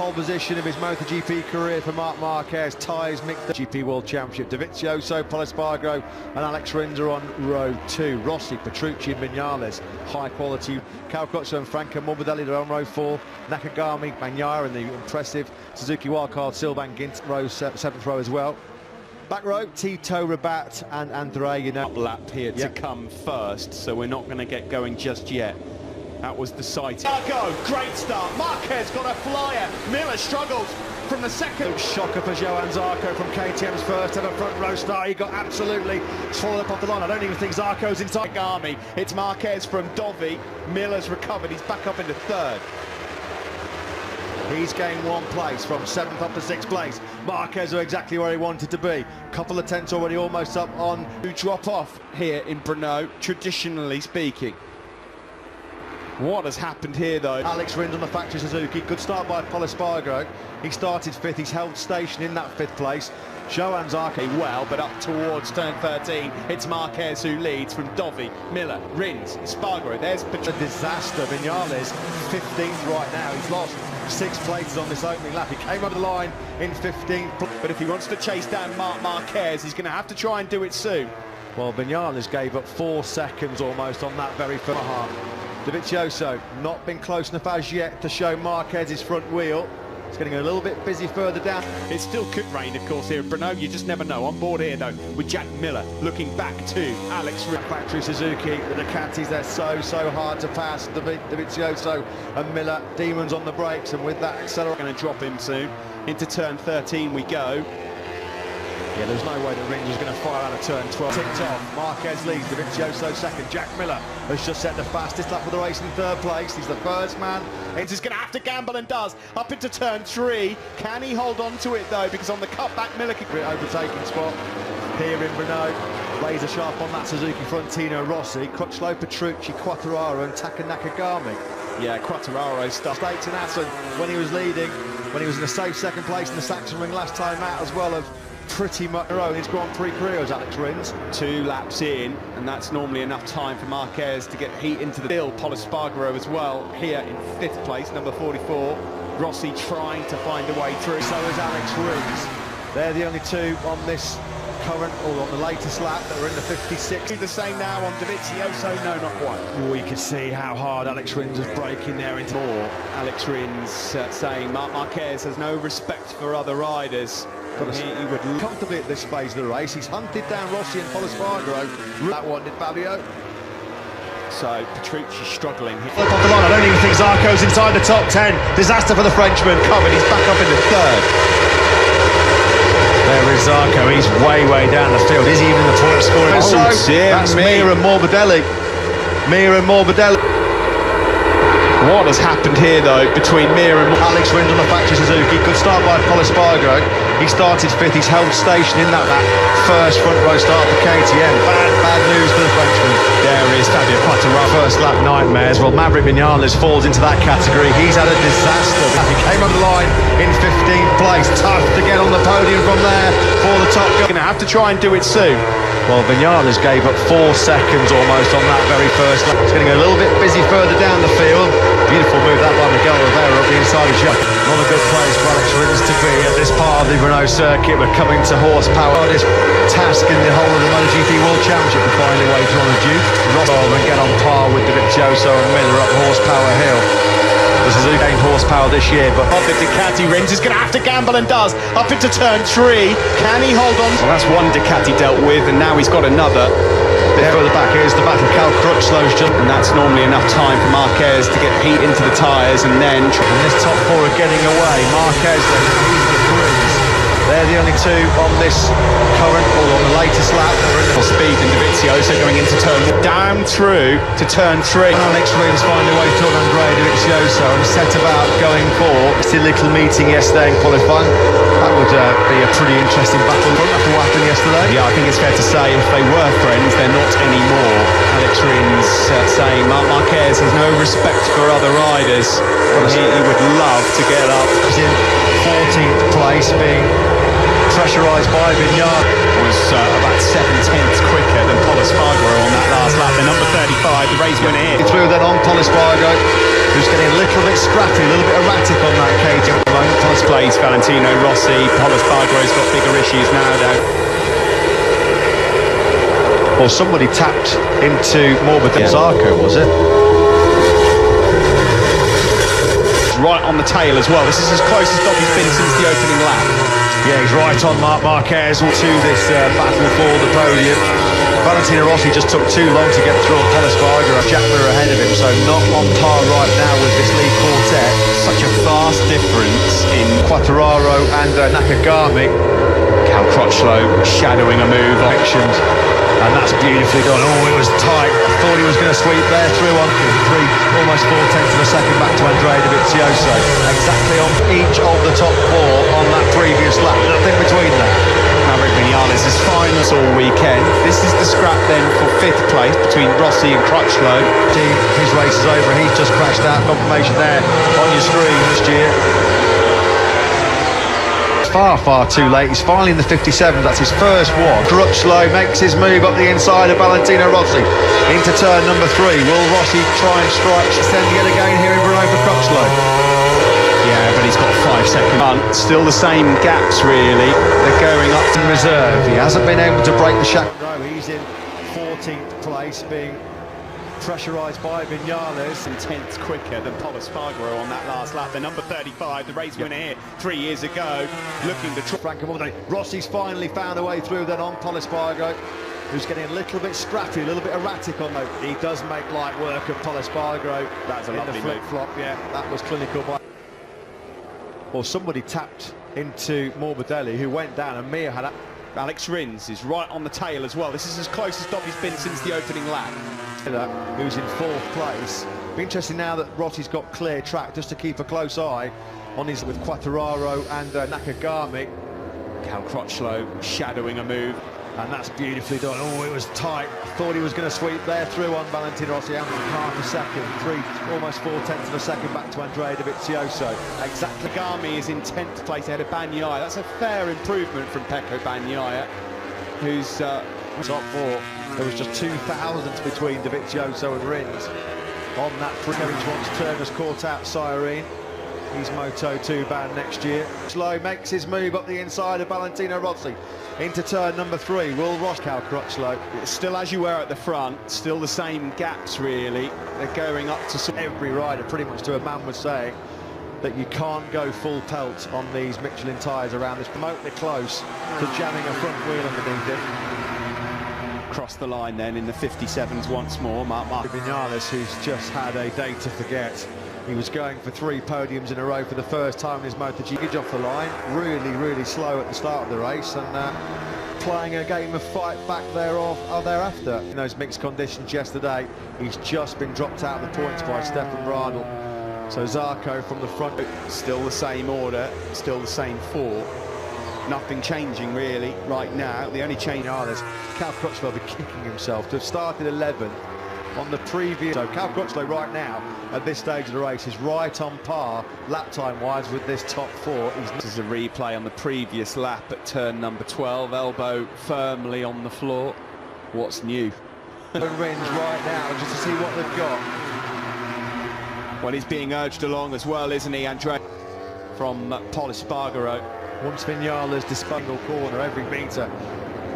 Pole position of his Motogp career for Marc Marquez ties Mick GP World Championship. Dovizioso, Espargaro and Alex Rins are on row 2. Rossi, Petrucci and Viñales, high quality. Calcoccio and Franco Morbidelli are on row 4. Nakagami, Bagnaia and the impressive Suzuki Wildcard Sylvain Gint, row 7th row as well. Back row, Tito, Rabat and André, you know. Lap here to come first, so we're not going to get going just yet. That was the sight. Go, great start. Marquez got a flyer. Miller struggles from the second. Shocker for Johann Zarco from KTM's first ever front row start. He got absolutely swallowed up off the line. I don't even think Zarco's inside. Army. It's Marquez from Dovi. Miller's recovered. He's back up into 3rd. He's gained 1 place from 7th up to 6th place. Marquez are exactly where he wanted to be. Couple of tenths already almost up on. To drop off here in Brno, traditionally speaking. What has happened here, though? Alex Rins on the factory Suzuki. Good start by Espargaro. He started 5th. He's held station in that 5th place. Johann Zarco well, but up towards turn 13, it's Marquez who leads from Dovi, Miller, Rins, Espargaro. There's a disaster. Viñales 15th right now. He's lost 6 places on this opening lap. He came over the line in 15th. But if he wants to chase down Marc Marquez, he's going to have to try and do it soon. Well, Viñales gave up 4 seconds almost on that very first half. Dovizioso not been close enough as yet to show Marquez's front wheel. It's getting a little bit busy further down. It still could rain, of course, here at Brno. You just never know. On board here, though, with Jack Miller looking back to Alex Rins. Factory Suzuki, the Ducatis, they're so hard to pass. Dovizioso and Miller, demons on the brakes, and with that accelerator. Going to drop him soon. Into turn 13 we go. Yeah, there's no way that Rins is going to fire out of turn 12. Ticked off. Marquez leads. Dovizioso second. Jack Miller has just set the fastest lap of the race in 3rd place. He's the first man. Rins is going to have to gamble and does. Up into turn 3. Can he hold on to it, though? Because on the cutback, Miller can... Overtaking spot here in Brno. Laser sharp on that Suzuki Frontino Rossi. Crutchlow, Petrucci, Quartararo and Taka Nakagami. Yeah, Quartararo stuff. States in Assen when he was leading, when he was in a safe 2nd place in the Saxon Ring last time out as well, of pretty much in his Grand Prix career as Alex Rins. 2 laps in, and that's normally enough time for Marquez to get heat into the bill. Espargaro as well, here in 5th place, number 44. Rossi trying to find a way through. So is Alex Rins. They're the only 2 on this current, or on the latest lap, that are in the 56. The same now on Dovizioso, no, not quite. Oh, you can see how hard Alex Rins is braking there into more. Alex Rins saying Marc Marquez has no respect for other riders. But he would comfortably at this phase of the race. He's hunted down Rossi and Espargaro. That one did Fabio. So Petrucci struggling here. Flip off the line. I don't even think Zarco's inside the top 10. Disaster for the Frenchman. Covered. He's back up into 3rd. There is Zarco. He's way down the field. Is he even in the point scoring? Oh, dear that's me. Mir and Morbidelli. What has happened here, though, between Mir and Alex Rins on the factory Suzuki. Good start by Espargaro. He started 5th. He's held station in that first front row start for KTM. Bad news for the Frenchman. There is Fabio Quartararo. First lap nightmares. Well, Maverick Viñales falls into that category. He's had a disaster. He came on the line in 15th place. Tough to get on the podium from there for the top guy. Going to have to try and do it soon. Well, Viñales gave up 4 seconds almost on that very first lap. It's getting a little bit busy further down the field. Beautiful move that by Miguel Rivera up the inside of Jacques. Not a good place for Alex Rins to be at this part of the Renault circuit. We're coming to horsepower. Hardest task in the whole of the Motogp World Championship to find a way to on the Duke. Rossi and get on par with Dovizioso and Miller up Horsepower Hill. The Suzuki gained horsepower this year, but the Ducati. Rins is going to have to gamble and does. Up into turn 3. Can he hold on? Well, that's one Ducati dealt with, and now he's got another. Bit further back, here's the battle. Cal Crutchlow's just... And that's normally enough time for Marquez to get heat into the tyres, and then... And this top 4 are getting away. Marquez, then, he's the Rins. They're the only 2 on this current, or on the latest lap. Speed and Dovizioso going into turn down through to turn 3. Alex Rins find a way to André Dovizioso and set about going for a little meeting yesterday in qualifying. That would be a pretty interesting battle after what happened yesterday. Yeah, I think it's fair to say if they were friends, they're not anymore. Alex Rins saying Marc Marquez has no respect for other riders. He would love to get up. He's in 14th place, being pressurised by Viñales. Was about 7/10 quicker than Espargaro on that last lap. The number 35, the race winner here. He threw that on Espargaro. who's getting a little bit scrappy, a little bit erratic on that KTM at the moment. Thomas plays Valentino Rossi. Pol Espargaro's got bigger issues now, though. Or somebody tapped into Morbidelli. Zarco, was it? Right on the tail as well. This is as close as Dobby's been since the opening lap. Yeah, he's right on Marc Marquez to this battle for the podium. Valentino Rossi just took too long to get through on Pol Espargaro. Jack Mir ahead of him, so not on par right now with this lead quartet. Such a vast difference in Quartararo and Nakagami. Cal Crutchlow shadowing a move. Mentioned, and that's beautifully done. Oh, it was tight. I thought he was going to sweep there through on 3, almost 4/10 of a second back to Andrea Dovizioso. Exactly on each of the top 4 on that previous lap. Nothing between them. Maverick Vinales is finals all weekend. This is the scrap then for 5th place between Rossi and Crutchlow. His race is over. He's just crashed out. Confirmation there on your screen this year. Far too late. He's finally in the 57. That's his first one. Crutchlow makes his move up the inside of Valentino Rossi into turn number 3. Will Rossi try and strike send yet again here in Brno for Crutchlow? Yeah, but he's got a 5-second run. Still the same gaps, really. They're going up in reserve. He hasn't been able to break the shackle. He's in 14th place, being pressurised by Vinales. and 10th quicker than Pol Espargaro on that last lap. The number 35, the race winner here 3 years ago, looking to Franco Morbidelli. Rossi's finally found a way through then on Pol Espargaro, who's getting a little bit scrappy, a little bit erratic on though. He does make light work of Pol Espargaro. That's a lovely flip-flop, yeah, that was clinical by... Or somebody tapped into Morbidelli, who went down, and Mir had... Alex Rins is right on the tail as well. This is as close as Dobby's been since the opening lap. Who's in 4th place. Be interesting now that Rossi's got clear track, just to keep a close eye on his with Quartararo and Nakagami. Cal Crutchlow shadowing a move. And that's beautifully done. Oh, it was tight. I thought he was going to sweep there through on Valentino Rossi. Half a second, almost 4/10 of a second back to Andrea Dovizioso. Exactly. Gami is in 10th place ahead of Bagnaia. That's a fair improvement from Pecco Bagnaia, who's top 4. There was just 2 thousandths between Dovizioso and Rins on that Kevin Schwantz Turner's caught out Cyrene. He's Moto2 banned next year. Slow makes his move up the inside of Valentino Rossi into turn number 3. Will Ross Cal Crutchlow. It's still as you were at the front, still the same gaps really. They're going up to every rider, pretty much to a man was saying that you can't go full pelt on these Michelin tyres around this, remotely close to jamming a front wheel underneath it. Cross the line then in the 57s once more. Marc Vinales, who's just had a day to forget. He was going for 3 podiums in a row for the first time in his Motogp. Off the line, really slow at the start of the race, and playing a game of fight back thereafter. In those mixed conditions yesterday, he's just been dropped out of the points by Stefan Bradl. So Zarco from the front. Still the same order, still the same 4. Nothing changing really right now. The only change is Cal Crutchlow be kicking himself to have started 11th on the previous. So Cal Crutchlow right now at this stage of the race is right on par lap time wise with this top 4. This is a replay on the previous lap at turn number 12, elbow firmly on the floor. What's new? Rins right now just to see what they've got. Well, he's being urged along as well, isn't he, Andrea, from Pol Espargaro. Once Vinales disposal corner every metre,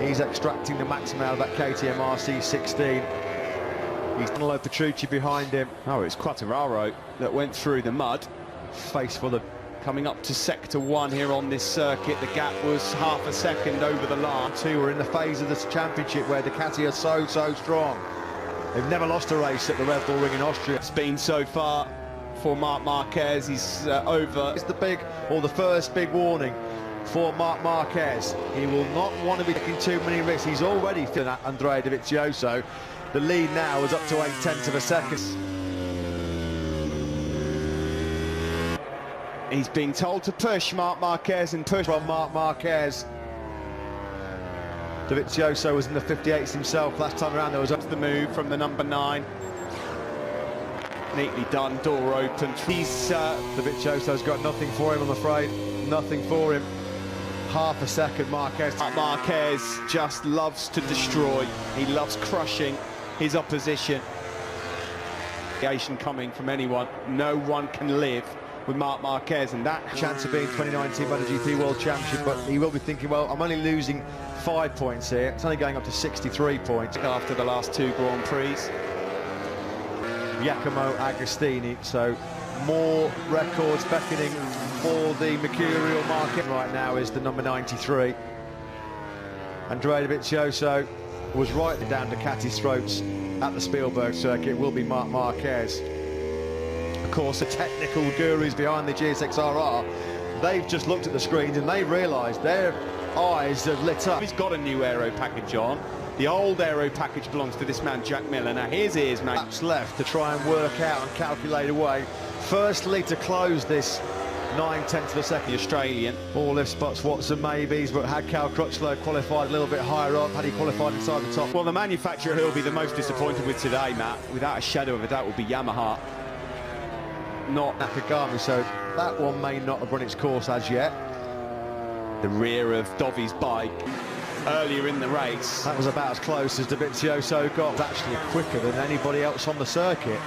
he's extracting the maximum out of that KTM RC16. He's Danilo Petrucci behind him. Oh, it's Quartararo that went through the mud. Face full of... Coming up to sector 1 here on this circuit. The gap was half a second over the line. 2 were in the phase of this championship where Ducati are so strong. They've never lost a race at the Red Bull Ring in Austria. It's been so far for Marc Marquez. He's over. It's the first big warning for Marc Marquez. He will not want to be taking too many risks. He's already feeling that Andrea Dovizioso. The lead now is up to 0.8 of a second. He's being told to push Marc Marquez and push from Marc Marquez. Dovizioso was in the 58s himself last time around. There was up the move from the number 9. Neatly done, door open. Dovizioso's got nothing for him, I'm afraid. Nothing for him. Half a second, Marquez. Marquez just loves to destroy. He loves crushing his opposition. Coming from anyone, no one can live with Marc Marquez, and that Chance of being 2019 Motogp World Championship, but he will be thinking, well, I'm only losing 5 points here. It's only going up to 63 points. after the last 2 Grand Prix. Giacomo Agostini, so more records beckoning for the mercurial market right now is the number 93. Andrea Dovizioso was right down Ducati's throats at the Spielberg circuit. It will be Marc Marquez. Of course, the technical gurus behind the GSX-RR, they've just looked at the screens and they've realised their eyes have lit up. He's got a new aero package on. The old aero package belongs to this man, Jack Miller. Now, here's his, mate. Laps left to try and work out and calculate away. Firstly, to close this 9/10 of a second. The Australian. All lift spots, what's and maybes, but had Cal Crutchlow qualified a little bit higher up, had he qualified inside the top? Well, the manufacturer who'll be the most disappointed with today, Matt, without a shadow of a doubt, will be Yamaha. Not Nakagami, so that one may not have run its course as yet. the rear of Dovi's bike earlier in the race. That was about as close as Dovizioso got. It's actually quicker than anybody else on the circuit.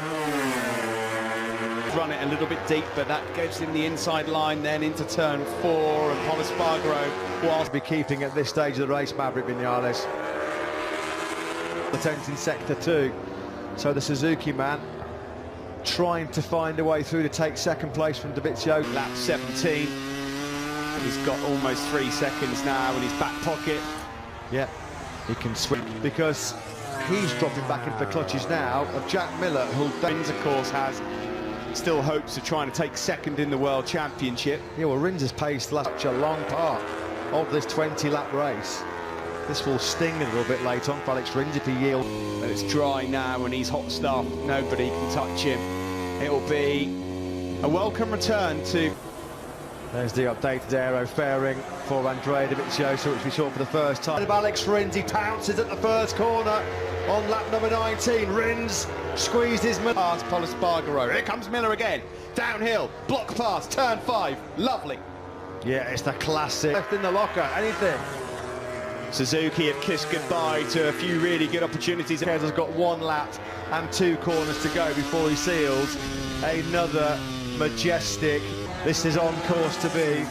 Run it a little bit deep, but that goes in the inside line, then into turn 4, and Pol Espargaro Whilst be keeping at this stage of the race, Maverick Vinales. The 10th in sector 2. So the Suzuki man trying to find a way through to take second place from Dovizioso. Lap 17. He's got almost 3 seconds now in his back pocket. Yeah, he can swing because he's dropping back into the clutches now of Jack Miller, who Rins, of course, has still hopes of trying to take second in the World Championship. Yeah, well, Rins has paced such a long part of this 20-lap race. This will sting a little bit late on for Alex Rins if he yields. But it's dry now and he's hot stuff. Nobody can touch him. It'll be a welcome return to... There's the updated aero fairing for Andrea Dovizioso, which we saw for the first time. And Alex Rins, he pounces at the first corner on lap number 19. Rins squeezed his... Past Pol Espargaro. Here comes Miller again. Downhill, block pass, turn 5. Lovely. Yeah, it's the classic. Left in the locker, anything. Suzuki had kissed goodbye to a few really good opportunities. Marquez has got 1 lap and 2 corners to go before he seals another majestic... This is on course to be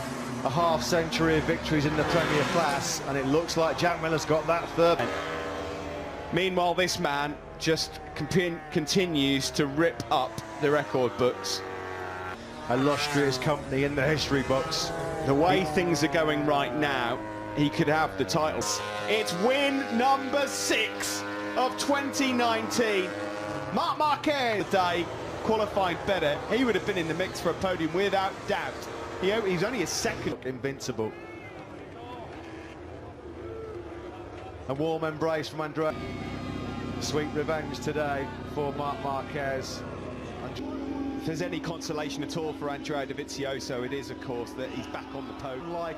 a half-century of victories in the Premier class, and it looks like Jack Miller's got that third. Meanwhile, this man just continues to rip up the record books. Illustrious company in the history books. The way things are going right now, he could have the titles. It's win number 6 of 2019. Marc Marquez today qualified better. He would have been in the mix for a podium without doubt. He's only a second. Invincible. A warm embrace from Andrea. Sweet revenge today for Marc Marquez. If there's any consolation at all for Andrea Dovizioso, it is, of course, that he's back on the podium. Like